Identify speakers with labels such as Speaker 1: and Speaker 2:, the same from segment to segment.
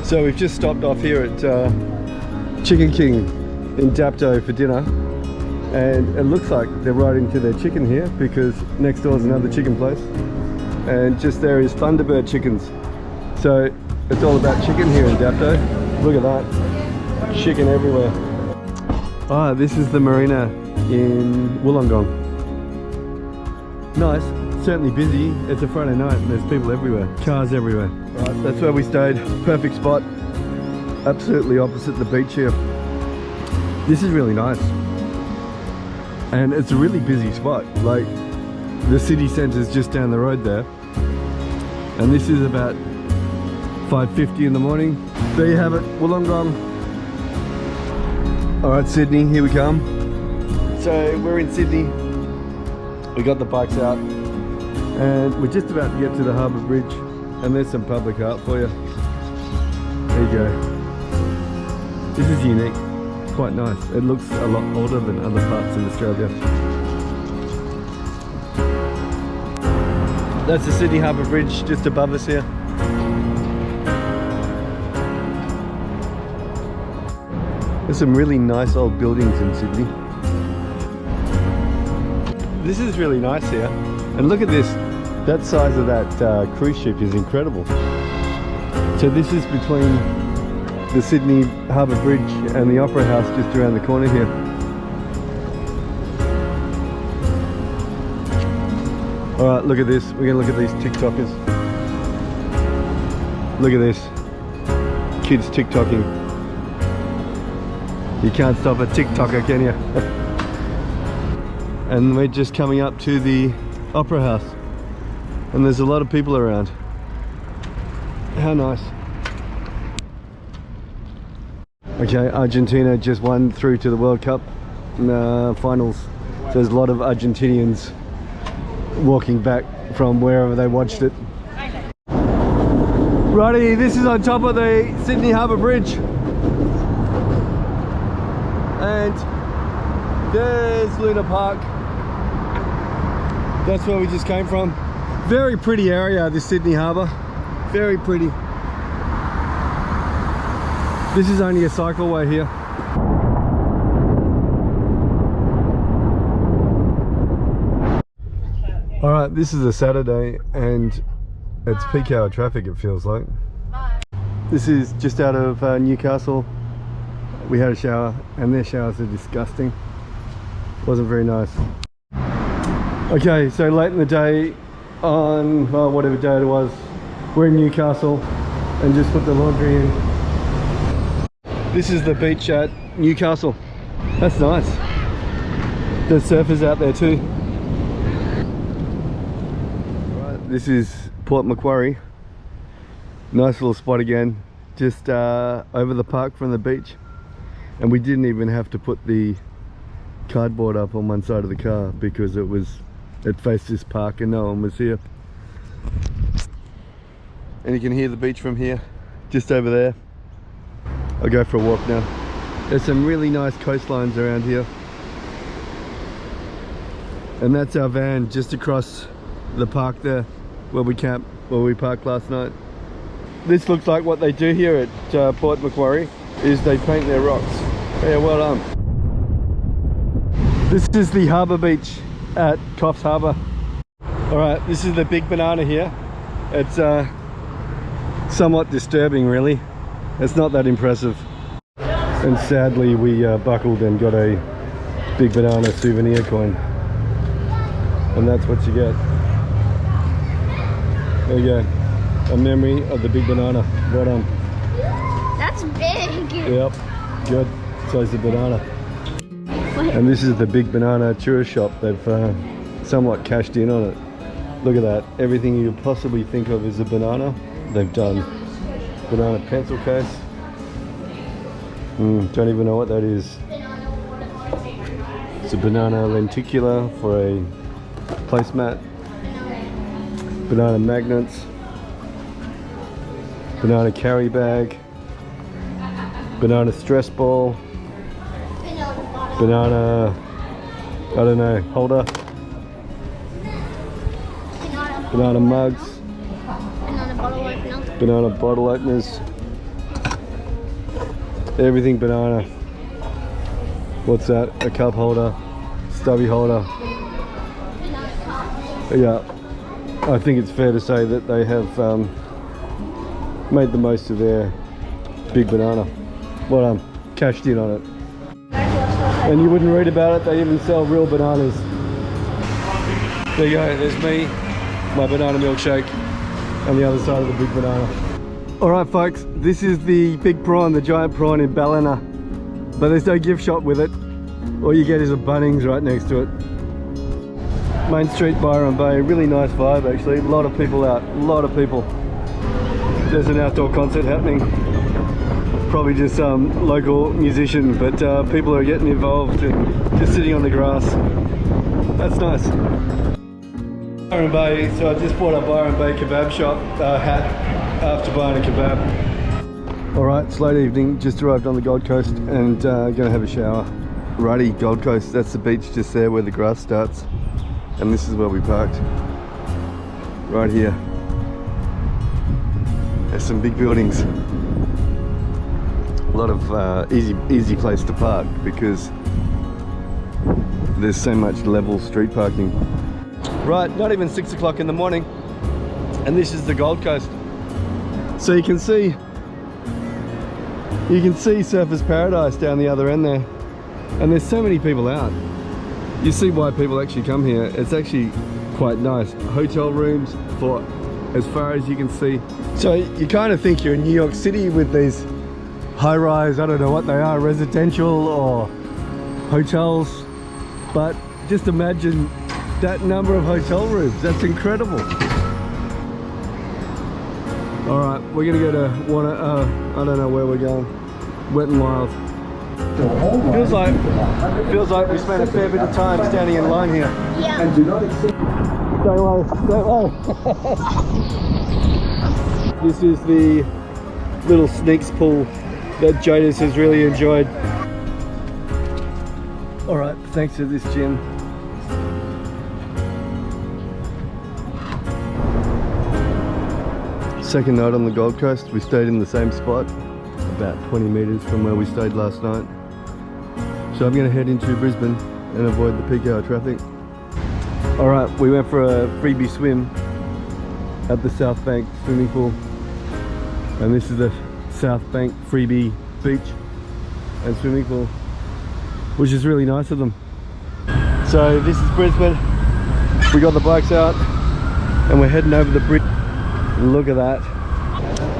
Speaker 1: So we've just stopped off here at Chicken King in Dapto for dinner, and it looks like they're right into their chicken here because next door is another chicken place, and just there is Thunderbird chickens. So it's all about chicken here in Dapto. Look at that, chicken everywhere. Ah, this is the marina in Wollongong. Nice, certainly busy. It's a Friday night and there's people everywhere, cars everywhere. Right, that's where we stayed, perfect spot, absolutely opposite the beach here. This is really nice, and it's a really busy spot. Like, the city centre is just down the road there, and this is about 5:50 in the morning. There you have it, Wollongong. Alright, Sydney, here we come. So we're in Sydney, we got the bikes out, and we're just about to get to the Harbour Bridge, and there's some public art for you. There you go. This is unique, quite nice. It looks a lot older than other parts in Australia. That's the Sydney Harbour Bridge just above us here. There's some really nice old buildings in Sydney. This is really nice here. And look at this. That size of that cruise ship is incredible. So this is between the Sydney Harbour Bridge and the Opera House just around the corner here. Alright, look at this. We're going to look at these TikTokers. Look at this. Kids TikToking. You can't stop a TikToker, can you? And we're just coming up to the Opera House, and there's a lot of people around. How nice. Okay, Argentina just won through to the World Cup finals. So there's a lot of Argentinians walking back from wherever they watched it. Righty, this is on top of the Sydney Harbour Bridge. And there's Luna Park. That's where we just came from. Very pretty area, this Sydney Harbour. Very pretty. This is only a cycleway here. Alright, this is a Saturday and it's peak hour traffic, it feels like. This is just out of Newcastle. We had a shower and their showers are disgusting. Wasn't very nice. Okay, so late in the day on whatever day it was, we're in Newcastle and just put the laundry in. This is the beach at Newcastle. That's nice. There's surfers out there too. Right, this is Port Macquarie. Nice little spot again, just over the park from the beach. And we didn't even have to put the cardboard up on one side of the car because it faced this park and no one was here. And you can hear the beach from here, just over there. I'll go for a walk now. There's some really nice coastlines around here. And that's our van just across the park there where we camped, where we parked last night. This looks like what they do here at Port Macquarie is they paint their rocks. Yeah, well done. This is the harbour beach at Coffs Harbour. Alright, this is the big banana here. It's somewhat disturbing really. It's not that impressive. And sadly we buckled and got a big banana souvenir coin. And that's what you get. There you go. A memory of the big banana. Well done.
Speaker 2: That's big.
Speaker 1: Yep, good. So is the banana. And this is the big banana tourist shop. They've somewhat cashed in on it. Look at that. Everything you could possibly think of is a banana, they've done. Banana pencil case. Don't even know what that is. It's a banana lenticular for a placemat. Banana magnets. Banana carry bag. Banana stress ball. Banana, I don't know, holder. Banana mugs.
Speaker 2: Banana bottle opener.
Speaker 1: Banana bottle openers. Everything banana. What's that? A cup holder, stubby holder. Yeah, I think it's fair to say that they have made the most of their big banana. Well, cashed in on it. And you wouldn't read about it, they even sell real bananas. There you go, there's me, my banana milkshake, on the other side of the big banana. Alright folks, this is the big prawn, the giant prawn in Ballina. But there's no gift shop with it. All you get is a Bunnings right next to it. Main Street, Byron Bay, really nice vibe actually. A lot of people out, a lot of people. There's an outdoor concert happening. Probably just some local musician, but people are getting involved and just sitting on the grass. That's nice. Byron Bay, so I just bought a Byron Bay kebab shop hat after buying a kebab. Alright, it's late evening, just arrived on the Gold Coast and gonna have a shower. Righty, Gold Coast, that's the beach just there where the grass starts. And this is where we parked. Right here. There's some big buildings. A lot of easy place to park because there's so much level street parking. Right, not even 6 o'clock in the morning, and this is the Gold Coast. So you can see Surfers Paradise down the other end there, and there's so many people out. You see why people actually come here. It's actually quite nice. Hotel rooms for as far as you can see. So you kind of think you're in New York City with these high-rise, I don't know what they are, residential or hotels, but just imagine that number of hotel rooms. That's incredible. All right, we're gonna go to I don't know where we're going. Wet n Wild. Feels like we spent a fair bit of time standing in line here.
Speaker 2: Yeah.
Speaker 1: And do not accept. Stay low, stay low. This is the little sneaks pool that Jadis has really enjoyed. All right, thanks to this gym. Second night on the Gold Coast, we stayed in the same spot, about 20 metres from where we stayed last night. So I'm going to head into Brisbane and avoid the peak hour traffic. Alright, we went for a freebie swim at the South Bank swimming pool. And this is the South Bank freebie beach and swimming pool, which is really nice of them. So this is Brisbane. We got the bikes out and we're heading over the bridge. Look at that.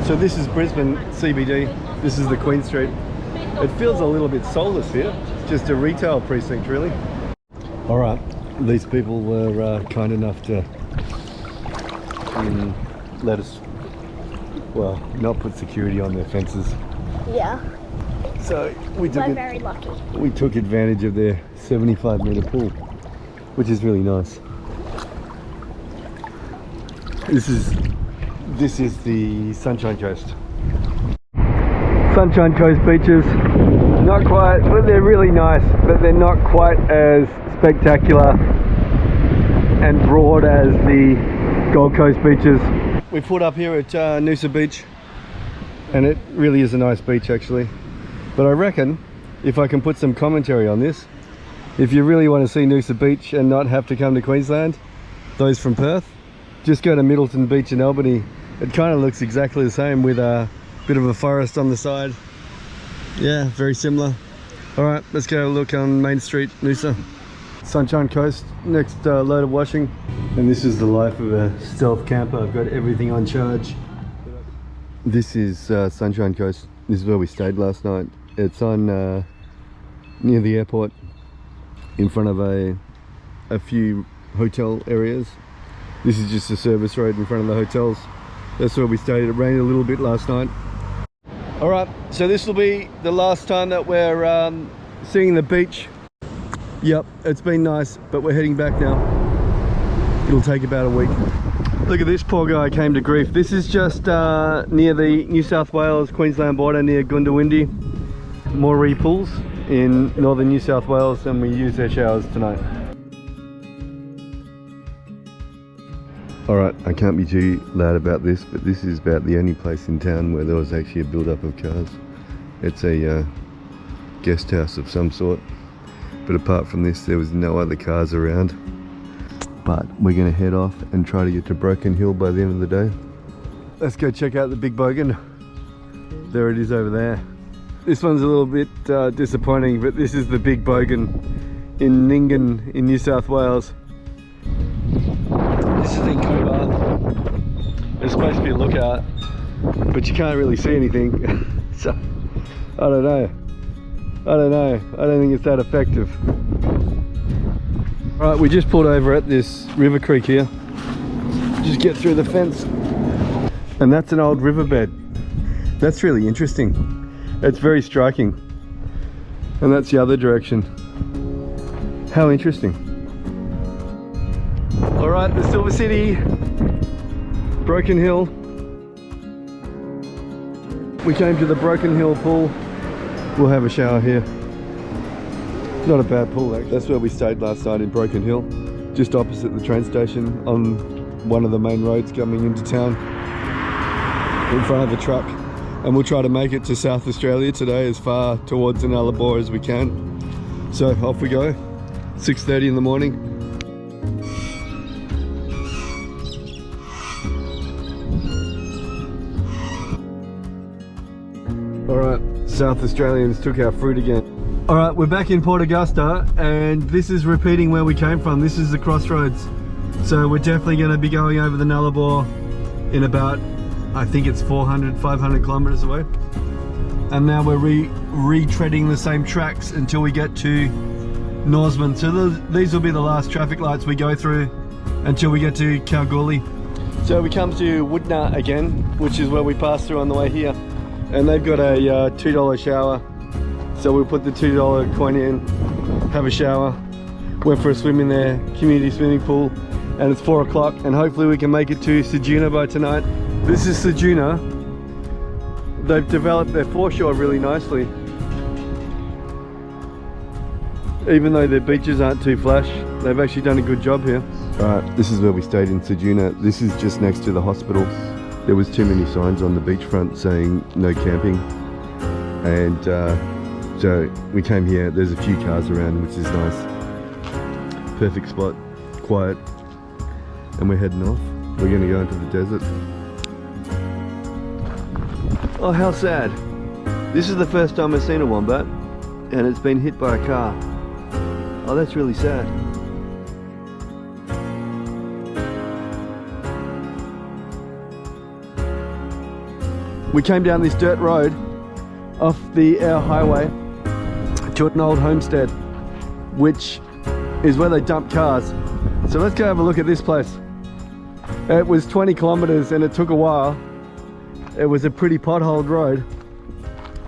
Speaker 1: So this is Brisbane CBD. This is the Queen Street. It feels a little bit soulless here. It's just a retail precinct really. All right, these people were kind enough to let us, well, not put security on their fences.
Speaker 2: Yeah.
Speaker 1: So we took
Speaker 2: We're very lucky.
Speaker 1: We took advantage of their 75-metre pool, which is really nice. This is the Sunshine Coast. Sunshine Coast beaches, not quite, well, they're really nice, but they're not quite as spectacular and broad as the Gold Coast beaches. We put up here at Noosa Beach, and it really is a nice beach actually. But I reckon if I can put some commentary on this, if you really want to see Noosa Beach and not have to come to Queensland, those from Perth, just go to Middleton Beach in Albany. It kind of looks exactly the same with a bit of a forest on the side. Yeah, very similar. All right, let's go look on Main Street, Noosa. Sunshine Coast, next load of washing. And this is the life of a stealth camper. I've got everything on charge. This is Sunshine Coast. This is where we stayed last night. It's on near the airport, in front of a few hotel areas. This is just a service road in front of the hotels. That's where we stayed. It rained a little bit last night. All right, so this will be the last time that we're seeing the beach. Yep, it's been nice, but we're heading back now. It'll take about a week. Look at this poor guy, came to grief. This is just near the New South Wales Queensland border, near Goondiwindi, Moree Pools in northern New South Wales, and we use their showers tonight. Alright, I can't be too loud about this, but this is about the only place in town where there was actually a build-up of cars. It's a guest house of some sort. But apart from this, there was no other cars around. But we're gonna head off and try to get to Broken Hill by the end of the day. Let's go check out the Big Bogan. There it is over there. This one's a little bit disappointing, but this is the Big Bogan in Nyngan in New South Wales. This is in Cobar. There's supposed to be a lookout, but you can't really see anything. So, I don't know. I don't think it's that effective. Alright, we just pulled over at this river creek here. Just get through the fence. And that's an old riverbed. That's really interesting. It's very striking. And that's the other direction. How interesting. Alright, the Silver City, Broken Hill. We came to the Broken Hill pool. We'll have a shower here. Not a bad pool actually. That's where we stayed last night in Broken Hill. Just opposite the train station on one of the main roads coming into town. In front of the truck. And we'll try to make it to South Australia today, as far towards the Nullarbor as we can. So off we go, 6:30 in the morning. Alright, South Australians took our fruit again. Alright, we're back in Port Augusta, and this is repeating where we came from. This is the crossroads. So we're definitely going to be going over the Nullarbor in about, I think it's 500 kilometers away. And now we're retreading the same tracks until we get to Norseman. So these will be the last traffic lights we go through until we get to Kalgoorlie. So we come to Woodna again, which is where we passed through on the way here. And they've got a $2 shower. So we'll put the $2 coin in, have a shower. Went for a swim in their community swimming pool. And it's 4 o'clock, and hopefully we can make it to Ceduna by tonight. This is Ceduna. They've developed their foreshore really nicely. Even though their beaches aren't too flash, they've actually done a good job here. Alright, this is where we stayed in Ceduna. This is just next to the hospital. There was too many signs on the beachfront saying no camping. And so we came here. There's a few cars around, which is nice. Perfect spot, quiet. And we're heading off. We're going to go into the desert. Oh, how sad. This is the first time I've seen a wombat, and it's been hit by a car. Oh, that's really sad. We came down this dirt road off the Our Highway to an old homestead, which is where they dump cars. So let's go have a look at this place. It was 20 kilometers and it took a while. It was a pretty potholed road,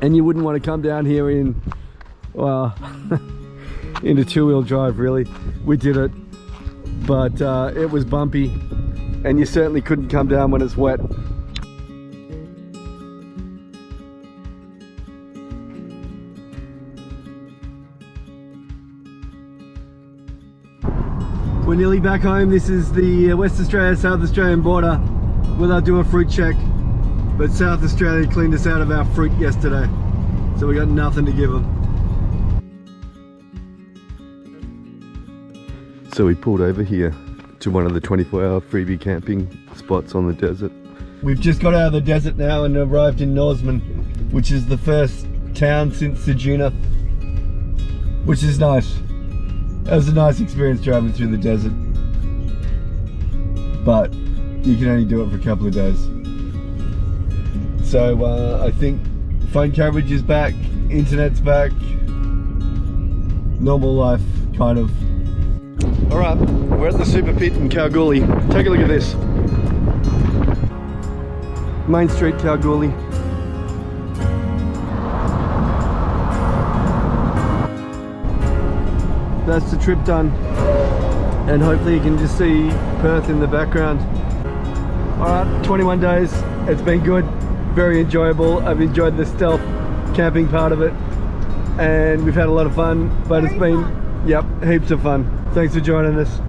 Speaker 1: and you wouldn't want to come down here in, well, into two-wheel drive really. We did it, but it was bumpy, and you certainly couldn't come down when it's wet. We're nearly back home. This is the West Australia South Australian border where they'll do a fruit check, but South Australia cleaned us out of our fruit yesterday, so we got nothing to give them. So we pulled over here to one of the 24-hour freebie camping spots on the desert. We've just got out of the desert now and arrived in Norseman, which is the first town since Ceduna, which is nice. It was a nice experience driving through the desert, but you can only do it for a couple of days. So I think phone coverage is back, internet's back, normal life, kind of. Alright, we're at the Super Pit in Kalgoorlie. Take a look at this. Main Street, Kalgoorlie. That's the trip done, and hopefully you can just see Perth in the background. Alright, 21 days, it's been good, very enjoyable. I've enjoyed the stealth camping part of it, and we've had a lot of fun, but it's been, yep, heaps of fun. Thanks for joining us.